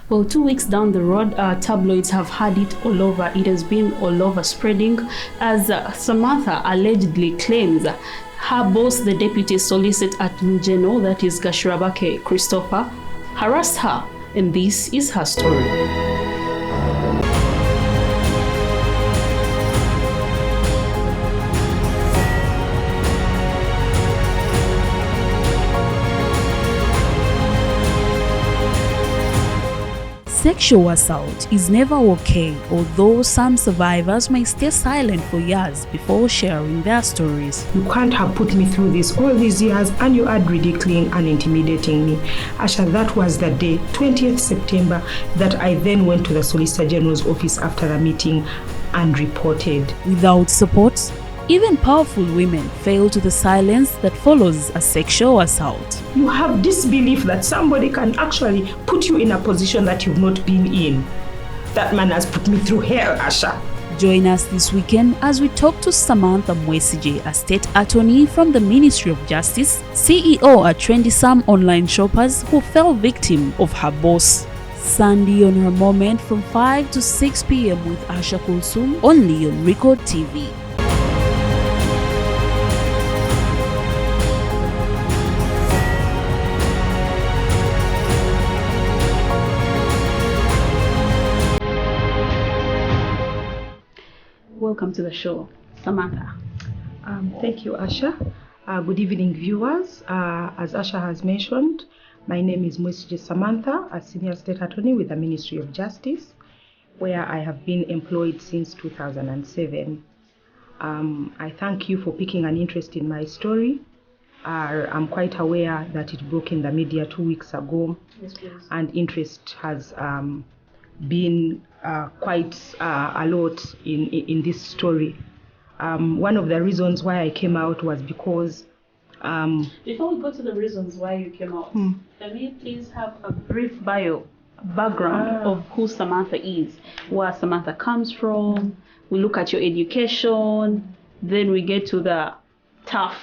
Well, 2 weeks down the road, tabloids have had it all over. It has been all over spreading as Samantha allegedly claims her boss, the deputy solicitor at Mjeno, that is Gashirabake Christopher, harassed her. And this is her story. Sexual assault is never okay, although some survivors may stay silent for years before sharing their stories. You can't have put me through this all these years and you are ridiculing and intimidating me. Asha, that was the day, 20th September, that I then went to the Solicitor General's office after the meeting and reported. Without support, even powerful women fail to the silence that follows a sexual assault. You have this belief that somebody can actually put you in a position that you've not been in. That man has put me through hell, Asha. Join us this weekend as we talk to Samantha Mwesigye, a state attorney from the Ministry of Justice, CEO at Trendy Sam Online Shoppers, who fell victim of her boss. Sunday on Her Moment from 5 to 6 p.m. with Asha Kulsum, only on Record TV. Welcome to the show, Samantha. Thank you, Asha. Good evening, viewers. As Asha has mentioned, my name is Mwesigye Samantha, a senior state attorney with the Ministry of Justice, where I have been employed since 2007. I thank you for picking an interest in my story. I'm quite aware that it broke in the media 2 weeks ago. Yes, please. And interest has been quite a lot in this story. One of the reasons why I came out was because before we go to the reasons why you came out, can we please have a brief background of who Samantha is, where Samantha comes from? We look at your education, then we get to the tough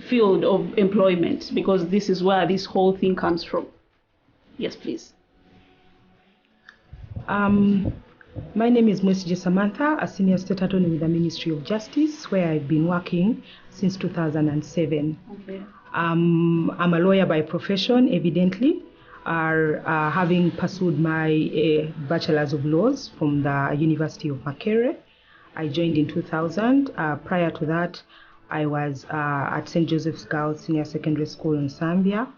field of employment, because this is where this whole thing comes from. Yes, please. My name is Mwesigye Samantha, a senior state attorney with the Ministry of Justice, where I've been working since 2007. Okay. I'm a lawyer by profession, evidently, having pursued my Bachelor's of Laws from the University of Makerere. I joined in 2000. Prior to that, I was at St. Joseph's Girls Senior Secondary School in Zambia,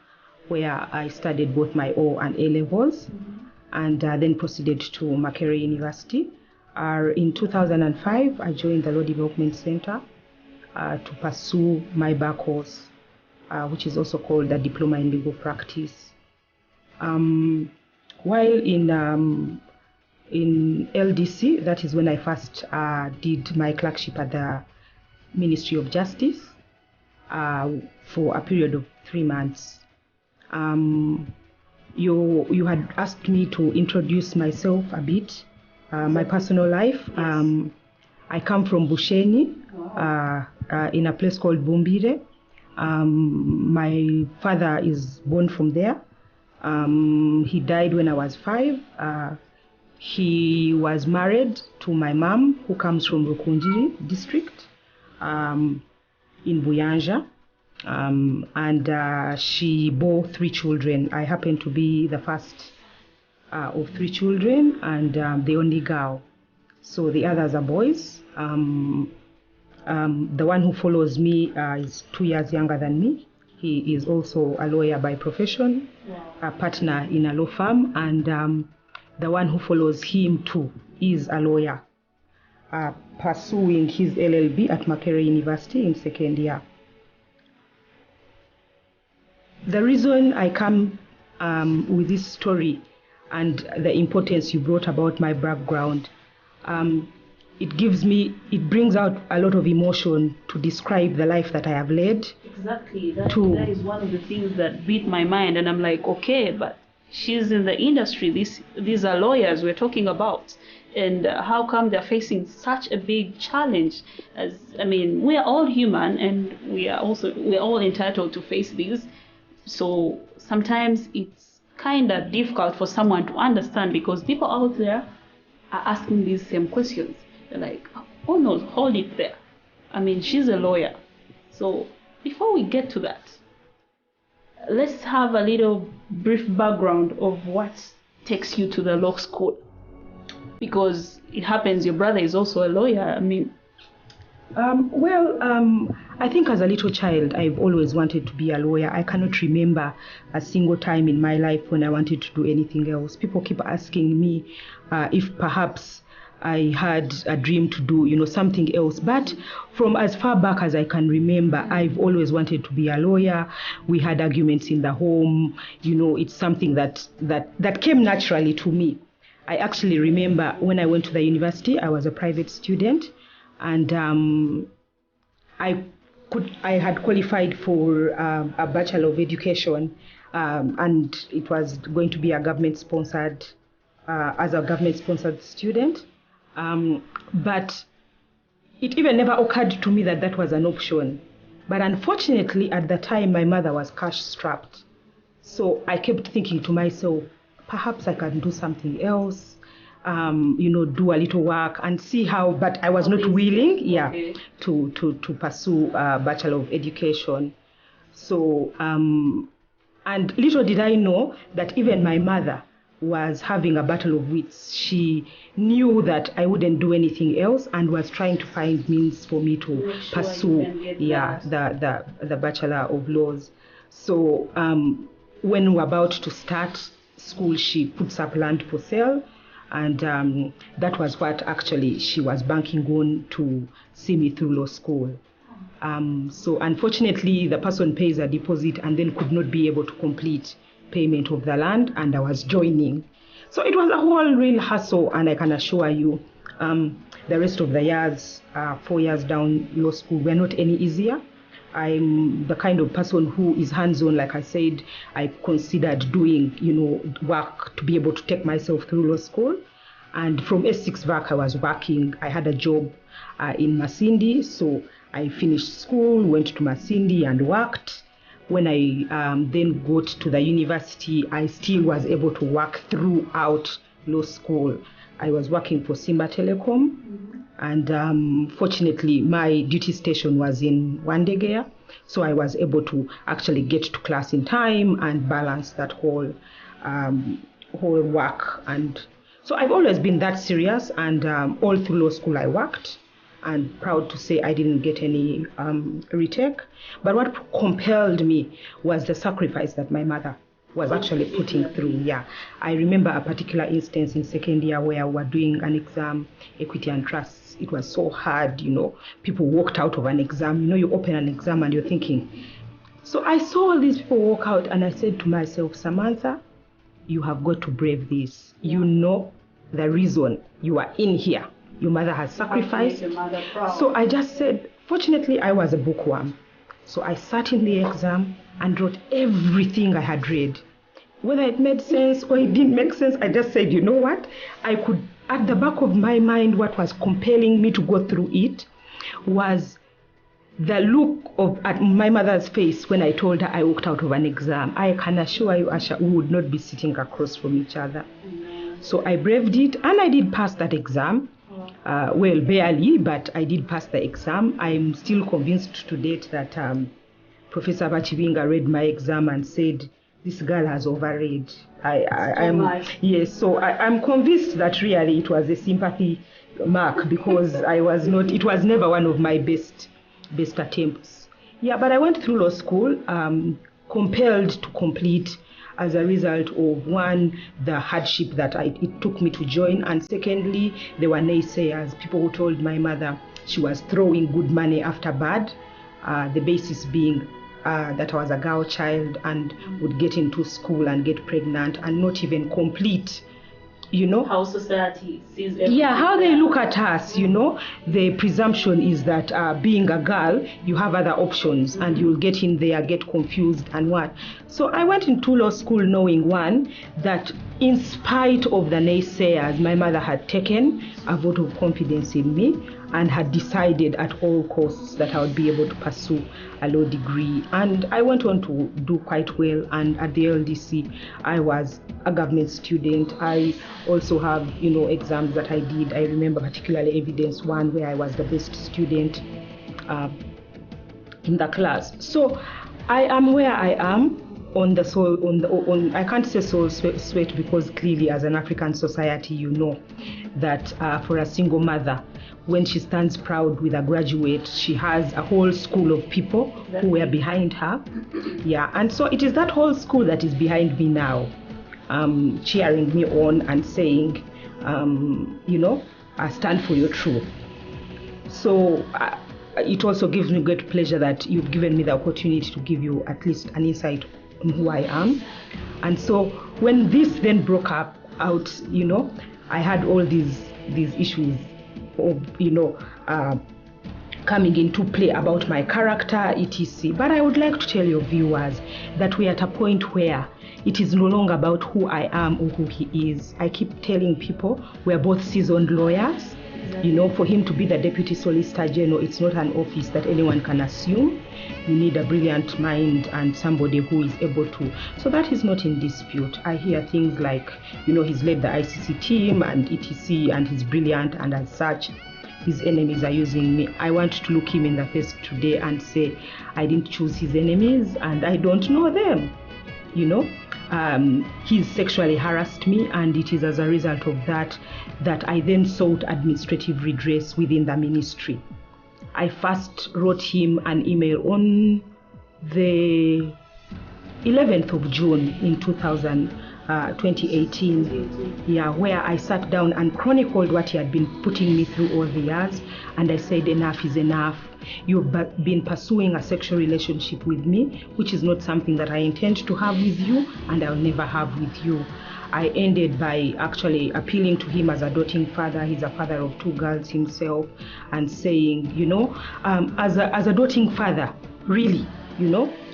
where I studied both my O and A levels. And then proceeded to Makerere University. In 2005, I joined the Law Development Center to pursue my bar course, which is also called the Diploma in Legal Practice. While in LDC, that is when I first did my clerkship at the Ministry of Justice for a period of 3 months. You had asked me to introduce myself a bit, my personal life. Yes. I come from Busheni, in a place called Bumbire. My father is born from there. He died when I was 5. He was married to my mom, who comes from Rukunjiri district in Buyanja. And she bore 3 children. I happen to be the first of 3 children and the only girl. So the others are boys. The one who follows me is 2 years younger than me. He is also a lawyer by profession, a partner in a law firm, and the one who follows him too is a lawyer, pursuing his LLB at Makerere University in second year. The reason I come with this story and the importance you brought about my background, it brings out a lot of emotion to describe the life that I have led. Exactly, that is one of the things that beat my mind, and I'm like, okay, but she's in the industry, these are lawyers we're talking about, and how come they're facing such a big challenge? We are all human, and we're all entitled to face these. So sometimes it's kind of difficult for someone to understand, because people out there are asking these same questions. They're like, oh no, hold it there. I mean, she's a lawyer. So before we get to that, let's have a little brief background of what takes you to the law school. Because it happens your brother is also a lawyer. I mean, I think as a little child, I've always wanted to be a lawyer. I cannot remember a single time in my life when I wanted to do anything else. People keep asking me if perhaps I had a dream to do, something else. But from as far back as I can remember, I've always wanted to be a lawyer. We had arguments in the home. It's something that came naturally to me. I actually remember when I went to the university, I was a private student, and I had qualified for a Bachelor of Education, and it was going to be a government-sponsored student. But it even never occurred to me that was an option. But unfortunately, at the time, my mother was cash-strapped. So I kept thinking to myself, perhaps I can do something else, do a little work and see how, but I was not willing, to pursue a Bachelor of Education. So, and little did I know that even my mother was having a battle of wits. She knew that I wouldn't do anything else and was trying to find means for me to pursue the Bachelor of Laws. So when we were about to start school, she puts up land for sale, and that was what actually she was banking on to see me through law school. So unfortunately, the person pays a deposit and then could not be able to complete payment of the land, and I was joining. So it was a whole real hassle, and I can assure you the rest of the years, 4 years down law school, were not any easier. I'm the kind of person who is hands-on. Like I said, I considered doing, work to be able to take myself through law school. And from S6 back, I was working. I had a job in Masindi, so I finished school, went to Masindi and worked. When I then got to the university, I still was able to work throughout law school. I was working for Simba Telecom, and fortunately, my duty station was in Wandegea, so I was able to actually get to class in time and balance that whole work. And so I've always been that serious, and all through law school I worked. And proud to say I didn't get any retake. But what compelled me was the sacrifice that my mother was actually putting through. Yeah, I remember a particular instance in second year where we were doing an exam, equity and trusts. It was so hard, people walked out of an exam. You open an exam and you're thinking. So I saw all these people walk out, and I said to myself, Samantha, you have got to brave this. You know the reason you are in here. Your mother has sacrificed. So I just said, fortunately, I was a bookworm. So I sat in the exam and wrote everything I had read. Whether it made sense or it didn't make sense, I just said, you know what? I could, at the back of my mind, what was compelling me to go through it was the look at my mother's face when I told her I walked out of an exam. I can assure you, Asha, we would not be sitting across from each other. So I braved it, and I did pass that exam. Well, barely, but I did pass the exam. I'm still convinced to date that Professor Bachibinga read my exam and said, this girl has overread. Yes, so I'm convinced that really it was a sympathy mark, because it was never one of my best attempts. Yeah, but I went through law school, compelled to complete as a result of, one, the hardship that it took me to join, and secondly, there were naysayers, people who told my mother she was throwing good money after bad, the basis being that I was a girl child and would get into school and get pregnant and not even complete, how society sees everything. Yeah, how they look at us, the presumption is that being a girl, you have other options, and you'll get confused and what. So I went into law school knowing, one, that in spite of the naysayers, my mother had taken a vote of confidence in me and had decided at all costs that I would be able to pursue a law degree. And I went on to do quite well. And at the LDC, I was a government student. I also have, exams that I did. I remember particularly Evidence 1, where I was the best student in the class. So I am where I am. I can't say soul sweat, because clearly as an African society, that for a single mother, when she stands proud with a graduate, she has a whole school of people who were behind her. Yeah, and so it is that whole school that is behind me now, cheering me on and saying, I stand for your truth. So it also gives me great pleasure that you've given me the opportunity to give you at least an insight on who I am. And so when this then broke out, I had all these issues of, coming into play about my character, etc. But I would like to tell your viewers that we're at a point where it is no longer about who I am or who he is. I keep telling people we're both seasoned lawyers. For him to be the Deputy Solicitor General, it's not an office that anyone can assume. You need a brilliant mind and somebody who is able to. So that is not in dispute. I hear things like, he's led the ICC team and etc. and he's brilliant, and as such, his enemies are using me. I want to look him in the face today and say, I didn't choose his enemies and I don't know them. He sexually harassed me, and it is as a result of that I then sought administrative redress within the ministry. I first wrote him an email on the 11th of June in 2018, where I sat down and chronicled what he had been putting me through all the years, and I said, enough is enough. You've been pursuing a sexual relationship with me, which is not something that I intend to have with you, and I'll never have with you. I ended by actually appealing to him as a doting father. He's a father of 2 girls himself, and saying, as a doting father, really,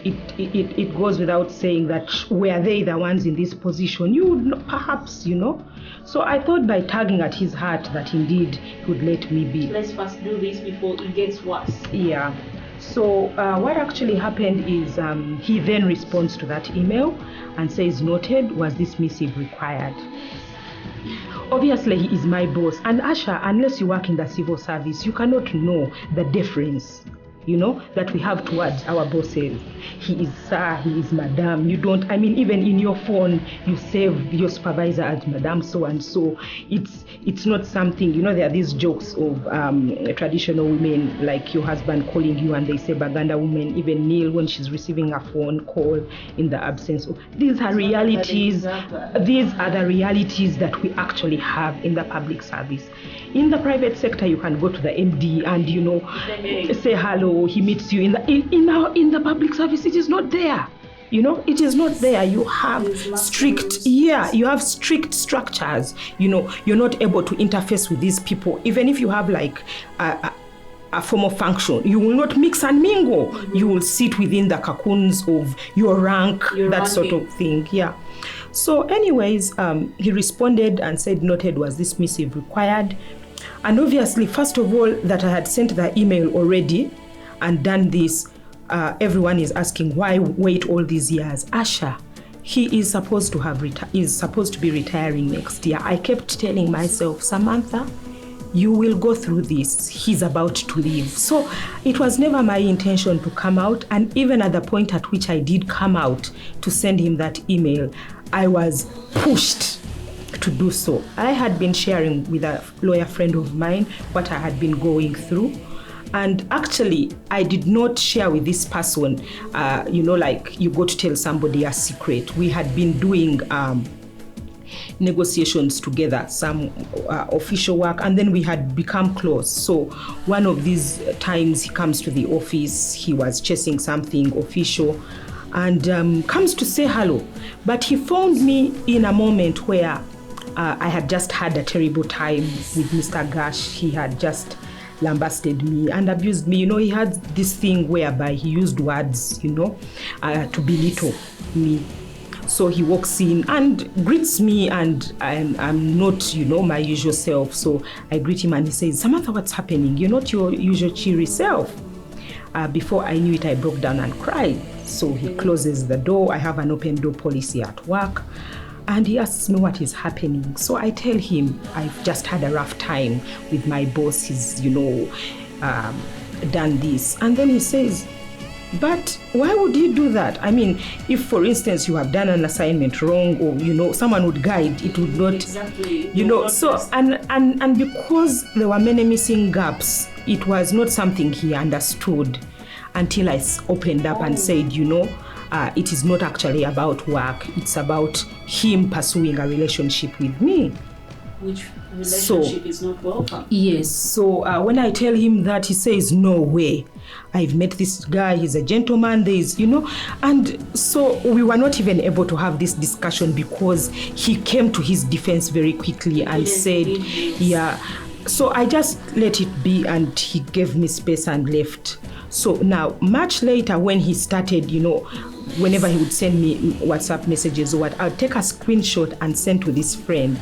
it goes without saying that were they the ones in this position, you would perhaps, So I thought by tugging at his heart that indeed he would let me be. Let's first do this before it gets worse. Yeah. So what actually happened is he then responds to that email and says, noted, was this missive required? Obviously, he is my boss. And Asha, unless you work in the civil service, you cannot know the difference, that we have towards our bosses. He is sir, he is madam. You don't, even in your phone, you save your supervisor as madam so-and-so. It's not something, there are these jokes of traditional women, like your husband calling you and they say Baganda women even kneel when she's receiving a phone call in the absence of. These are realities. These are the realities that we actually have in the public service. In the private sector, you can go to the MD and say hello. He meets you in the public service. It is not there. It is not there. You have strict structures. You're not able to interface with these people. Even if you have like a formal function, you will not mix and mingle. Mm-hmm. You will sit within the cocoons of your rank, sort of thing. Yeah. So anyways, he responded and said, noted, was this missive required? And obviously, first of all, that I had sent the email already and done this, everyone is asking, why wait all these years? Asha, he is supposed to be retiring next year. I kept telling myself, Samantha, you will go through this. He's about to leave. So it was never my intention to come out. And even at the point at which I did come out to send him that email, I was pushed to do so. I had been sharing with a lawyer friend of mine what I had been going through. And actually, I did not share with this person, like you go to tell somebody a secret. We had been doing negotiations together, some official work, and then we had become close. So one of these times he comes to the office, he was chasing something official, and comes to say hello. But he found me in a moment where I had just had a terrible time with Mr. Gash. He had just lambasted me and abused me. He had this thing whereby he used words, to belittle me. So he walks in and greets me, and I'm not, my usual self. So I greet him and he says, Samantha, what's happening? You're not your usual cheery self. Before I knew it, I broke down and cried. So he closes the door. I have an open door policy at work. And he asks me what is happening. So I tell him I've just had a rough time with my boss. He's, done this. And then he says, but why would you do that? I mean, if, for instance, you have done an assignment wrong, or, someone would guide, it would not, exactly. So, and because there were many missing gaps, it was not something he understood until I opened up and said, it is not actually about work. It's about him pursuing a relationship with me. Which relationship is not welcome. Yes. So when I tell him that, he says, no way. I've met this guy. He's a gentleman. And so we were not even able to have this discussion because he came to his defense very quickly and said, yeah. So I just let it be, and he gave me space and left. So now, much later, when he started, whenever he would send me WhatsApp messages or what, I'll take a screenshot and send to this friend.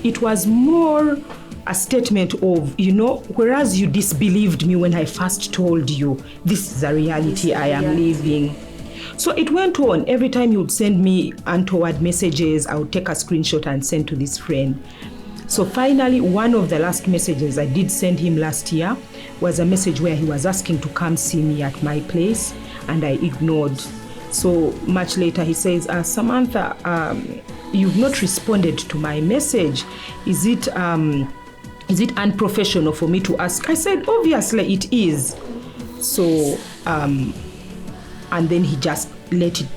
It was more a statement of, whereas you disbelieved me when I first told you, this is a reality I am living. So it went on. Every time he would send me untoward messages, I would take a screenshot and send to this friend. So finally, one of the last messages I did send him last year was a message where he was asking to come see me at my place, and I ignored. So much later he says, Samantha, you've not responded to my message. Is it unprofessional for me to ask? I said, obviously it is. So, and then he just let it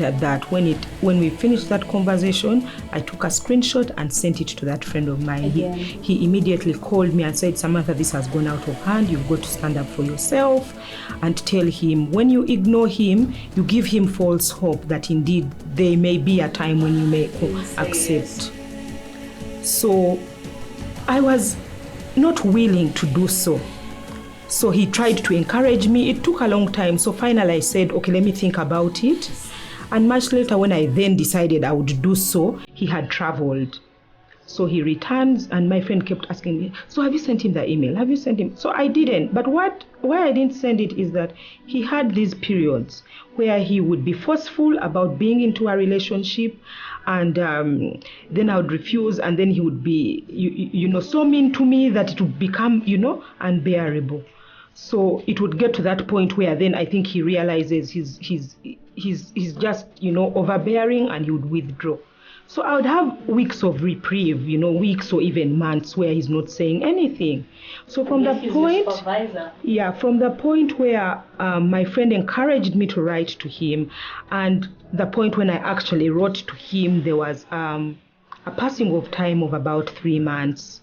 at that. When we finished that conversation, I took a screenshot and sent it to that friend of mine. He immediately called me and said, Samantha, this has gone out of hand. You've got to stand up for yourself and tell him, when you ignore him, you give him false hope that indeed there may be a time when you may accept. So I was not willing to do so. So he tried to encourage me. It took a long time. So finally I said, okay, let me think about it. And much later, when I then decided I would do so, he had traveled. So he returns, and my friend kept asking me, so have you sent him the email? Have you sent him? So I didn't. But why I didn't send it is that he had these periods where he would be forceful about being into a relationship, and then I would refuse, and then he would be, so mean to me that it would become, unbearable. So it would get to that point where then I think he realizes he's just, overbearing, and he would withdraw. So I would have weeks of reprieve, weeks or even months where he's not saying anything. So from the point where my friend encouraged me to write to him, and the point when I actually wrote to him, there was a passing of time of about 3 months,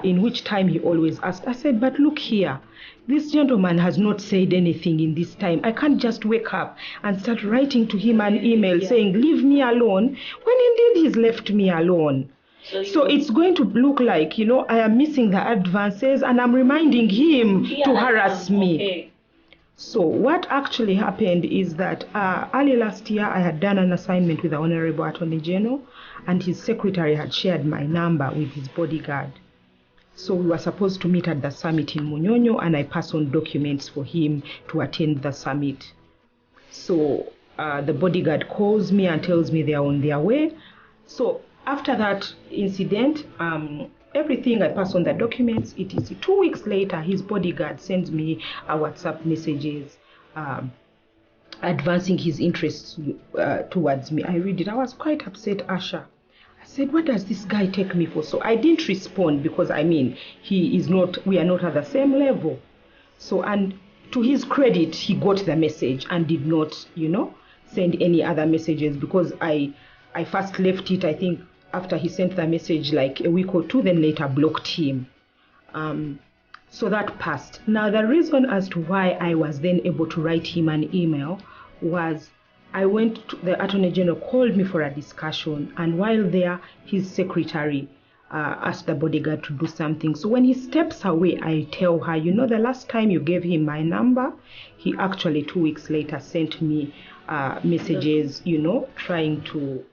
in which time he always asked. I said, but look here, this gentleman has not said anything in this time. I can't just wake up and start writing to him an email saying, leave me alone, when indeed he's left me alone. So it's going to look like, I am missing the advances, and I'm reminding him to harass me. Okay. So what actually happened is that early last year, I had done an assignment with the Honorable Attorney General, and his secretary had shared my number with his bodyguard. So we were supposed to meet at the summit in Munyonyo, and I passed on documents for him to attend the summit. So the bodyguard calls me and tells me they are on their way. So after that incident, everything, I pass on the documents. It is 2 weeks later, his bodyguard sends me a WhatsApp messages advancing his interests towards me. I read it. I was quite upset, Asha. I said, what does this guy take me for? So I didn't respond because, we are not at the same level. So, and to his credit, he got the message and did not, send any other messages, because I first left it, I think, after he sent the message like a week or two, then later blocked him. So that passed. Now, the reason as to why I was then able to write him an email was the Attorney General called me for a discussion, and while there, his secretary ask the bodyguard to do something. So when he steps away, I tell her, the last time you gave him my number, he actually 2 weeks later sent me messages, trying to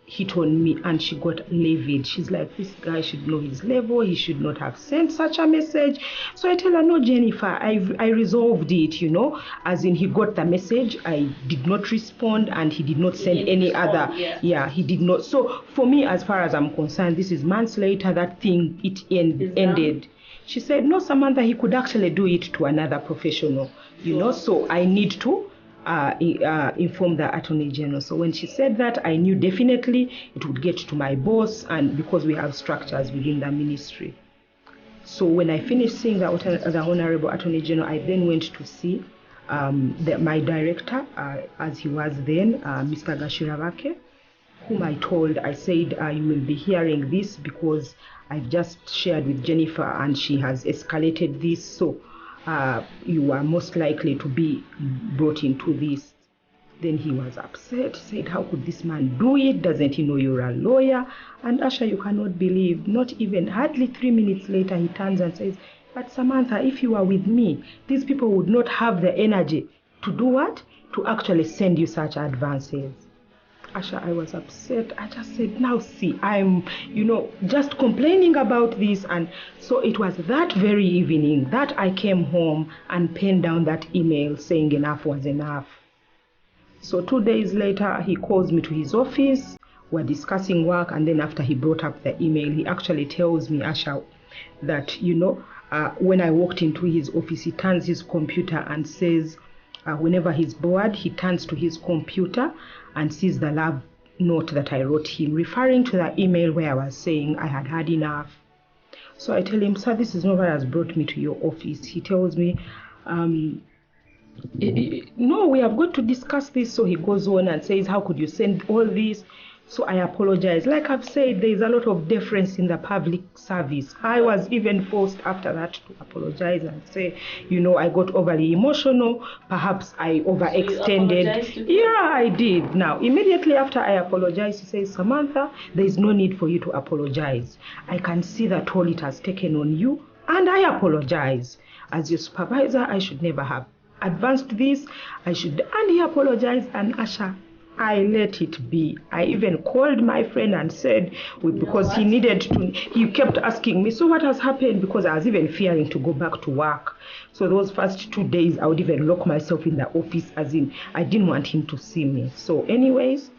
hit on me, and she got livid. She's like, this guy should know his level. He should not have sent such a message. So I tell her, no, Jennifer, I resolved it, as in he got the message. I did not respond, and he did not send any other. Yeah, he did not. So for me, as far as I'm concerned, this is months later, that thing, it ended. She said, no, Samantha, he could actually do it to another professional, so I need to inform the Attorney General. So when she said that, I knew definitely it would get to my boss, and because we have structures within the ministry. So when I finished seeing the Honorable Attorney General, I then went to see my director, as he was then, Mr. Gashirabake, whom I said, you will be hearing this because I've just shared with Jennifer and she has escalated this. So you are most likely to be brought into this. Then he was upset, said, how could this man do it? Doesn't he know you're a lawyer? And Asha, you cannot believe, not even hardly 3 minutes later, he turns and says, but Samantha, if you are with me, these people would not have the energy to do what? To actually send you such advances. Asha, I was upset. I just said, now see, I'm, just complaining about this. And so it was that very evening that I came home and penned down that email saying enough was enough. So 2 days later, he calls me to his office. We're discussing work. And then after he brought up the email, he actually tells me, Asha, that, when I walked into his office, he turns his computer and says, whenever he's bored, he turns to his computer and sees the love note that I wrote him, referring to the email where I was saying I had had enough. So I tell him, sir, this is not what has brought me to your office. He tells me, no, we have got to discuss this. So he goes on and says, how could you send all this? So I apologize. Like I've said, there is a lot of deference in the public service. I was even forced after that to apologize and say, I got overly emotional. Perhaps I overextended. So yeah, I did. Now, immediately after I apologized, he says, Samantha, there is no need for you to apologize. I can see that all it has taken on you, and I apologize. As your supervisor, I should never have advanced this. And he apologized, and Asha, I let it be. I even called my friend and said, because he needed to, he kept asking me, so what has happened? Because I was even fearing to go back to work. So those first 2 days, I would even lock myself in the office, as in, I didn't want him to see me. So anyways,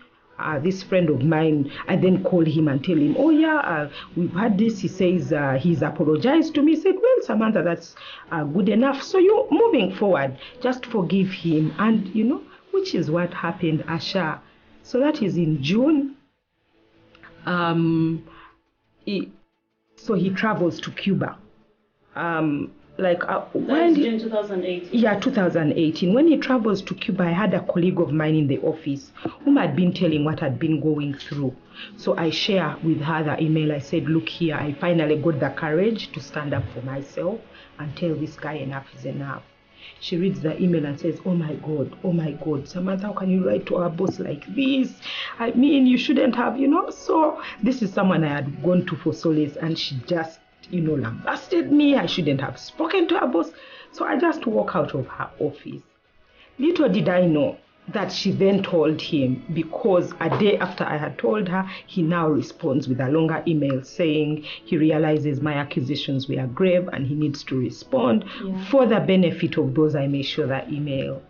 this friend of mine, I then called him and tell him, oh yeah, we've had this. He says he's apologized to me. He said, well, Samantha, that's good enough. So you moving forward, just forgive him. And, which is what happened, Asha. So that is in June. So he travels to Cuba. That's June 2018. Yeah, 2018. When he travels to Cuba, I had a colleague of mine in the office whom I'd been telling what I'd been going through. So I share with her the email. I said, look here, I finally got the courage to stand up for myself and tell this guy enough is enough. She reads the email and says, oh my God, Samantha, how can you write to our boss like this? I mean, you shouldn't have, So this is someone I had gone to for solace, and she just, lambasted me. I shouldn't have spoken to her boss. So I just walk out of her office. Little did I know that she then told him, because a day after I had told her, he now responds with a longer email saying he realizes my accusations were grave and he needs to respond for the benefit of those I may show that email.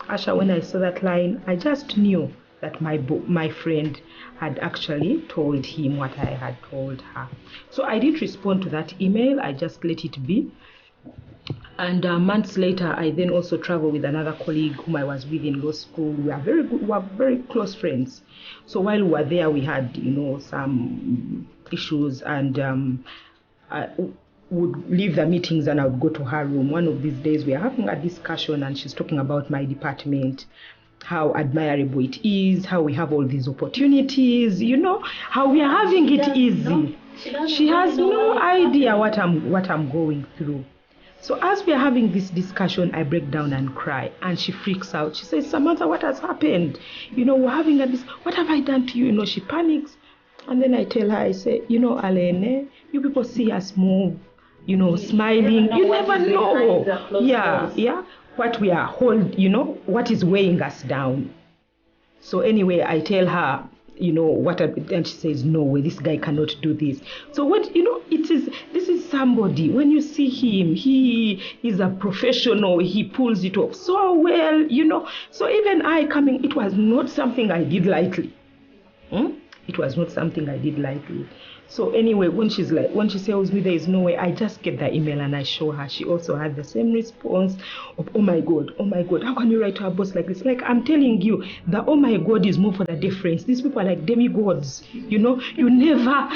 Asha, when I saw that line, I just knew that my friend had actually told him what I had told her. So I didn't respond to that email. I just let it be. And months later, I then also traveled with another colleague whom I was with in law school. We were very close friends. So while we were there, we had, some issues, and I would leave the meetings and I would go to her room. One of these days, we are having a discussion, and she's talking about my department, how admirable it is, how we have all these opportunities, how we are having it easy. She has no idea what I'm going through. So as we are having this discussion, I break down and cry, and she freaks out. She says, Samantha, what has happened? We're having this. What have I done to you? She panics. And then I tell her, I say, Alene, you people see us move, smiling. You never know. Yeah. What we are what is weighing us down. So anyway, I tell her, and she says, no way, this guy cannot do this. So this is somebody, when you see him, he is a professional, he pulls it off so well, So even I coming, it was not something I did lightly. It was not something I did lightly. So anyway, when she tells me there is no way, I just get the email and I show her. She also had the same response of, oh my God, how can you write to our boss like this? Like, I'm telling you, the oh my God is more for the difference. These people are like demigods, you never,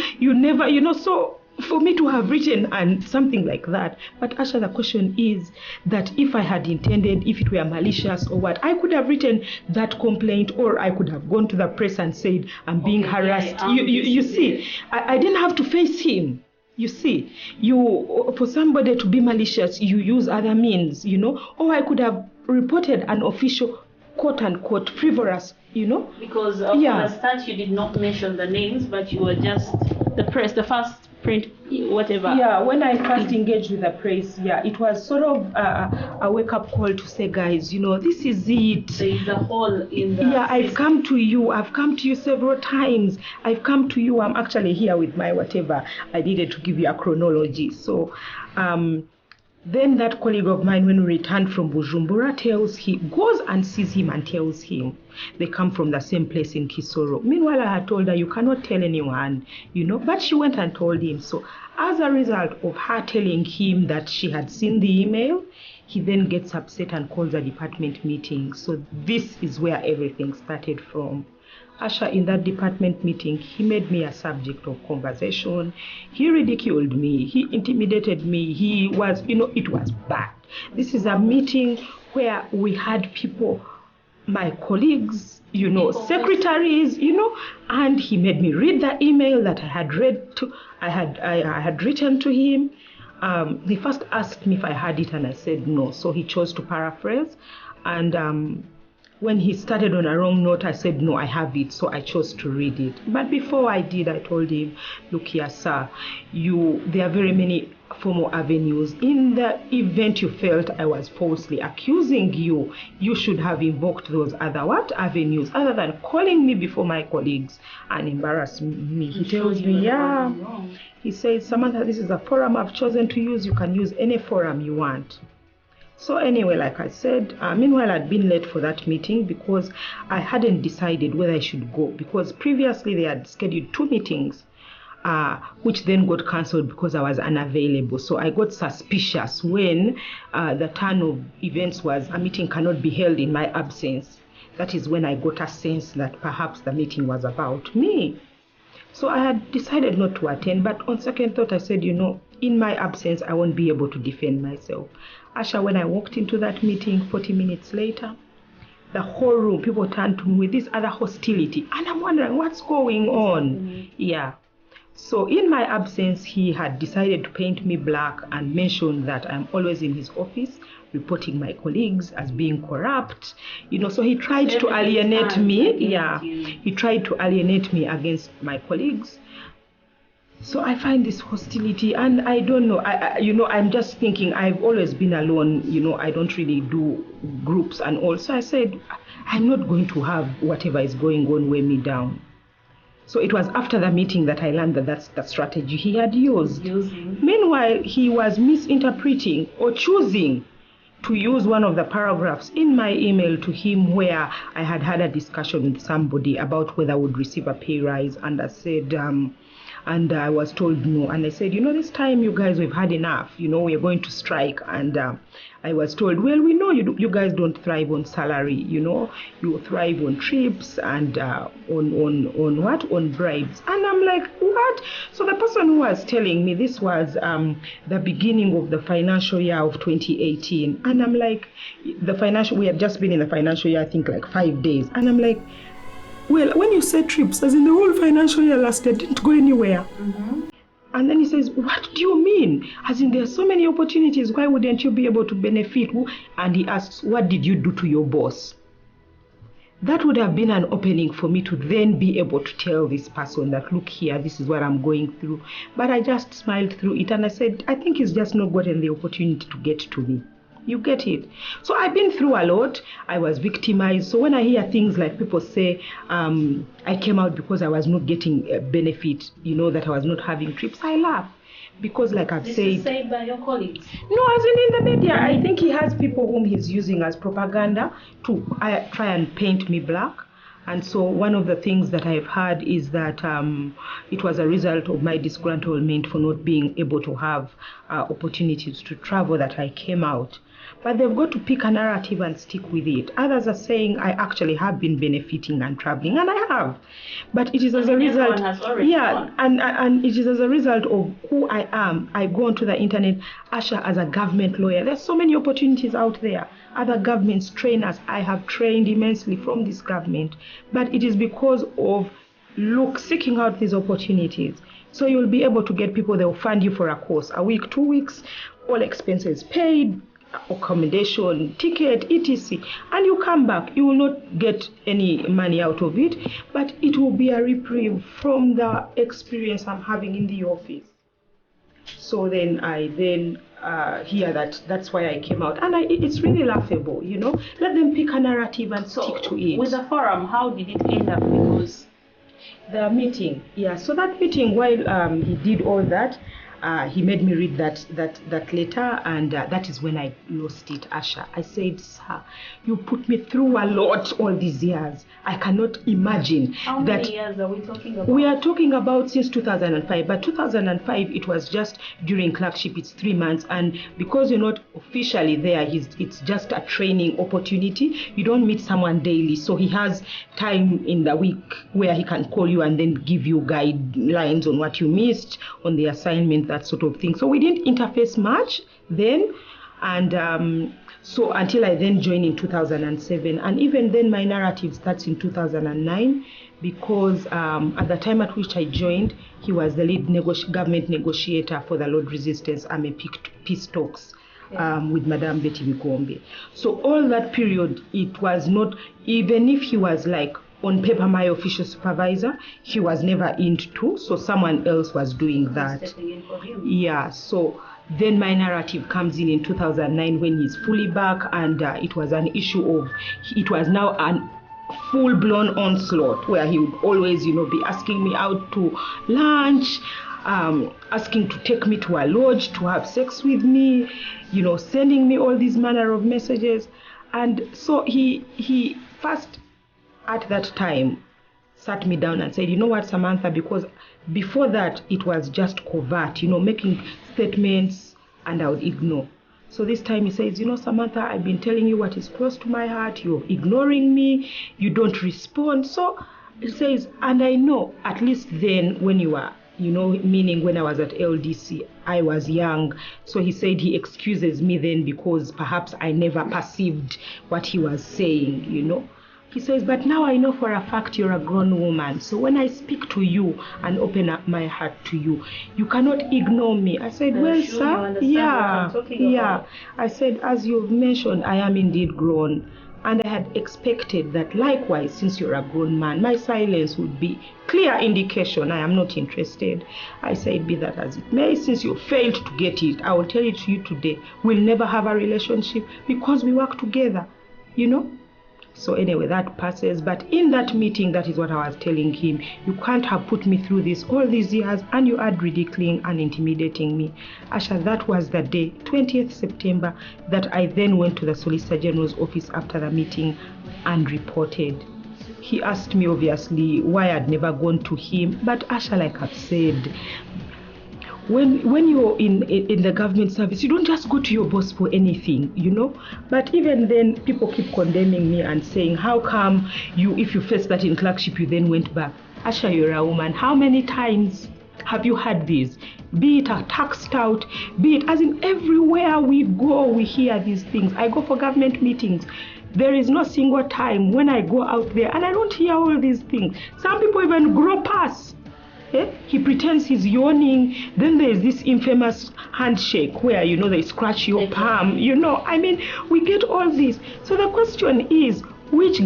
so for me to have written and something like that. But actually the question is that if I had intended, if it were malicious or what, I could have written that complaint, or I could have gone to the press and said, I'm being harassed. You see, I didn't have to face him. You see, for somebody to be malicious, you use other means, or I could have reported an official quote unquote frivolous, Because for the start you did not mention the names, but you were just the first print, whatever. Yeah, when I first engaged with the press, it was sort of a wake-up call to say, guys, this is it. There is a hole in the system. I've come to you several times. I've come to you. I'm actually here with my whatever. I needed to give you a chronology. So then that colleague of mine, when we returned from Bujumbura, goes and sees him and tells him they come from the same place in Kisoro. Meanwhile, I had told her, you cannot tell anyone, but she went and told him. So as a result of her telling him that she had seen the email, he then gets upset and calls a department meeting. So this is where everything started from. Asha, in that department meeting, he made me a subject of conversation. He ridiculed me. He intimidated me. He was, it was bad. This is a meeting where we had people, my colleagues, secretaries, and he made me read the email that I had written to him. He first asked me if I had it, and I said no. So he chose to paraphrase, and when he started on a wrong note, I said, no, I have it, so I chose to read it. But before I did, I told him, look here, sir, there are very many formal avenues. In the event you felt I was falsely accusing you, you should have invoked those other avenues, other than calling me before my colleagues and embarrassing me. He tells me, he says, Samantha, this is a forum I've chosen to use. You can use any forum you want. So anyway, like I said, meanwhile, I'd been late for that meeting because I hadn't decided whether I should go, because previously they had scheduled 2 meetings, which then got cancelled because I was unavailable. So I got suspicious when the turn of events was a meeting cannot be held in my absence. That is when I got a sense that perhaps the meeting was about me. So I had decided not to attend, but on second thought, I said, in my absence, I won't be able to defend myself. Asha, when I walked into that meeting 40 minutes later, the whole room, people turned to me with this other hostility. And I'm wondering, what's going on? Yeah. So in my absence, he had decided to paint me black and mention that I'm always in his office reporting my colleagues as being corrupt. So he tried to alienate me. Yeah. He tried to alienate me against my colleagues. So I find this hostility, and I don't know, I'm just thinking, I've always been alone, I don't really do groups and all. So I said, I'm not going to have whatever is going on weigh me down. So it was after the meeting that I learned that that's the strategy he had used. Meanwhile, he was misinterpreting or choosing to use one of the paragraphs in my email to him where I had had a discussion with somebody about whether I would receive a pay rise, and I said, and I was told no. And I said, this time you guys, we've had enough. We are going to strike. And I was told, well, we know you guys don't thrive on salary. You thrive on trips and on bribes. And I'm like, what? So the person who was telling me, this was the beginning of the financial year of 2018. And I'm like, we had just been in the financial year, I think like 5 days. And I'm like, well, when you say trips, as in the whole financial year last year didn't go anywhere. And then he says, what do you mean? As in, there are so many opportunities, why wouldn't you be able to benefit? And he asks, what did you do to your boss? that would have been an opening for me to then be able to tell this person that, look here, this is what I'm going through. But I just smiled through it and I said, I think he's just not gotten the opportunity to get to me. You get it? So I've been through a lot. I was victimized. So when I hear things like people say, I came out because I was not getting a benefit, that I was not having trips, I laugh. Because like I've this said... This is said by your colleagues? No, as in the media. I think he has people whom he's using as propaganda to try and paint me black. And so one of the things that I've heard is that it was a result of my disgruntlement for not being able to have opportunities to travel that I came out. But they've got to pick a narrative and stick with it. Others are saying I actually have been benefiting and traveling, and I have. But it is as a result, and it is as a result of who I am. I go onto the internet, Asha, as a government lawyer. There's so many opportunities out there. Other governments train us. I have trained immensely from this government. But it is because of seeking out these opportunities. So you'll be able to get people, they'll fund you for a course, a week, 2 weeks, all expenses paid, accommodation, ticket, etc. And you come back, you will not get any money out of it, but it will be a reprieve from the experience I'm having in the office. So then I hear that's why I came out. And it's really laughable, Let them pick a narrative and stick to it. With the forum, how did it end up? Because the meeting, so that meeting, while he did all that, he made me read that letter, and that is when I lost it, Asha. I said, sir, you put me through a lot all these years. I cannot imagine. How many years are we talking about? We are talking about since 2005, but 2005, it was just during clerkship, it's 3 months, and because you're not officially there, it's just a training opportunity. You don't meet someone daily, so he has time in the week where he can call you and then give you guidelines on what you missed on the assignment, that sort of thing. So we didn't interface much then, and so until I then joined in 2007, and even then my narrative starts in 2009, because at the time at which I joined, he was the lead government negotiator for the Lord Resistance Army peace talks with Madame Betty Bigombe. So all that period, it was not, even if he was like on paper my official supervisor, he was never into, so someone else was doing that. Stepping in for him. Yeah, so then my narrative comes in 2009 when he's fully back, and it was an issue of, it was now an full-blown onslaught where he would always, be asking me out to lunch, asking to take me to a lodge to have sex with me, sending me all these manner of messages. And so he first, at that time, sat me down and said, you know what, Samantha, because before that it was just covert, making statements, and I would ignore. So this time he says, Samantha, I've been telling you what is close to my heart, you're ignoring me, you don't respond. So he says, and I know, at least then when you were, meaning when I was at LDC, I was young. So he said he excuses me then because perhaps I never perceived what he was saying, He says, but now I know for a fact you're a grown woman. So when I speak to you and open up my heart to you, you cannot ignore me. I said, well, sir, yeah. I said, as you've mentioned, I am indeed grown. And I had expected that likewise, since you're a grown man, my silence would be clear indication I am not interested. I said, be that as it may, since you failed to get it, I will tell it to you today. We'll never have a relationship because we work together, So anyway, that passes. But in that meeting, that is what I was telling him. You can't have put me through this all these years and you are ridiculing and intimidating me. Asha, that was the day, 20th September, that I then went to the Solicitor General's office after the meeting and reported. He asked me, obviously, why I'd never gone to him. But Asha, like I've said, when you're in the government service, you don't just go to your boss for anything, But even then, people keep condemning me and saying, how come if you faced that in clerkship, you then went back? Asha, you're a woman. How many times have you had this? Be it a tax tout, be it, as in everywhere we go, we hear these things. I go for government meetings. There is no single time when I go out there and I don't hear all these things. Some people even grow past. He pretends he's yawning. Then there's this infamous handshake where, they scratch your palm. We get all this. So the question is, which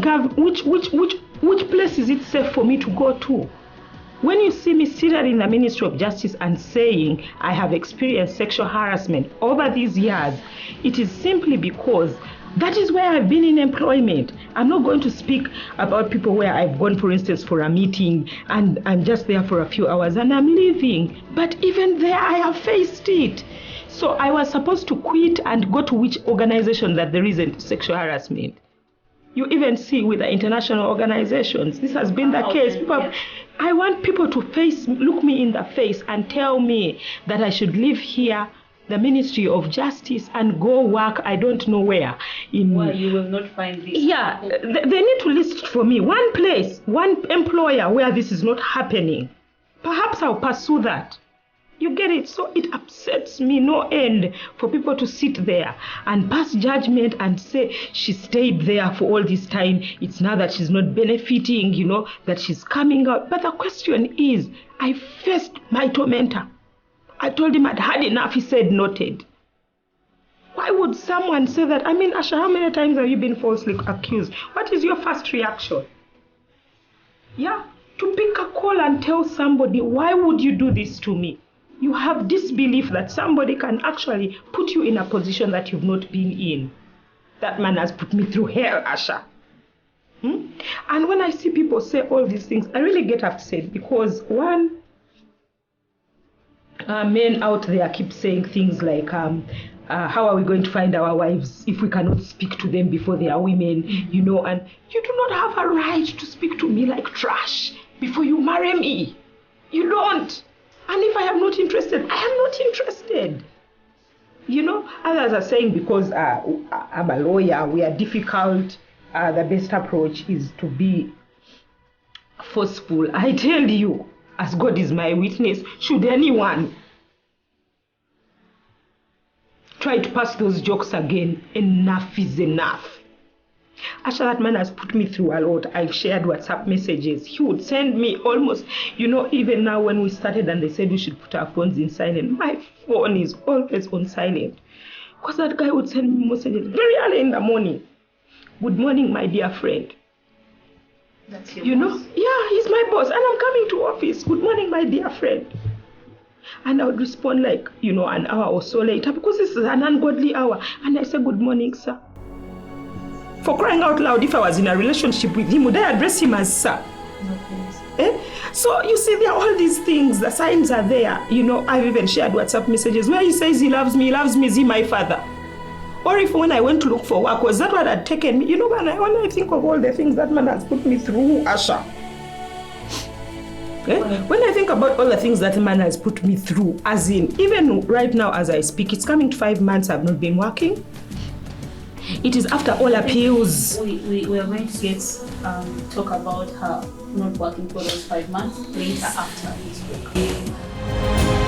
place is it safe for me to go to? When you see me seated in the Ministry of Justice and saying I have experienced sexual harassment over these years, it is simply because that is where I've been in employment. I'm not going to speak about people where I've gone, for instance, for a meeting and I'm just there for a few hours and I'm leaving. But even there, I have faced it. So I was supposed to quit and go to which organization that there isn't sexual harassment. You even see with the international organizations, this has been the case. I want people to look me in the face and tell me that I should live here, the Ministry of Justice, and go work I don't know where. Well, you will not find this. Yeah, they need to list for me one place, one employer where this is not happening. Perhaps I'll pursue that. You get it? So it upsets me no end for people to sit there and pass judgment and say she stayed there for all this time. It's now that she's not benefiting, that she's coming out. But the question is, I faced my tormentor. I told him I'd had enough. He said, noted. Why would someone say that? I mean, Asha, how many times have you been falsely accused? What is your first reaction? Yeah, to pick a call and tell somebody, why would you do this to me? You have disbelief that somebody can actually put you in a position that you've not been in. That man has put me through hell, Asha. And when I see people say all these things, I really get upset because one, men out there keep saying things like, how are we going to find our wives if we cannot speak to them before they are women, and you do not have a right to speak to me like trash before you marry me. You don't. And if I am not interested, I am not interested. Others are saying because I'm a lawyer, we are difficult, the best approach is to be forceful. I tell you, as God is my witness, should anyone try to pass those jokes again, enough is enough. Asha, that man has put me through a lot. I've shared WhatsApp messages. He would send me almost, even now when we started and they said we should put our phones in silent, my phone is always on silent. Because that guy would send me messages very early in the morning. Good morning, my dear friend. That's your boss? Yeah, he's my boss and I'm coming to office. Good morning, my dear friend. And I would respond like, an hour or so later because this is an ungodly hour. And I say, good morning, sir. For crying out loud, if I was in a relationship with him, would I address him as sir? No, please. So you see, there are all these things, the signs are there. I've even shared WhatsApp messages where he says he loves me, is he my father? Or if when I went to look for work, was that what had taken me? When I think of all the things that man has put me through, Asha. When I think about all the things that man has put me through, as in, even right now as I speak, it's coming to 5 months I've not been working. It is after all appeals. We are going to get talk about her not working for those 5 months later after this book.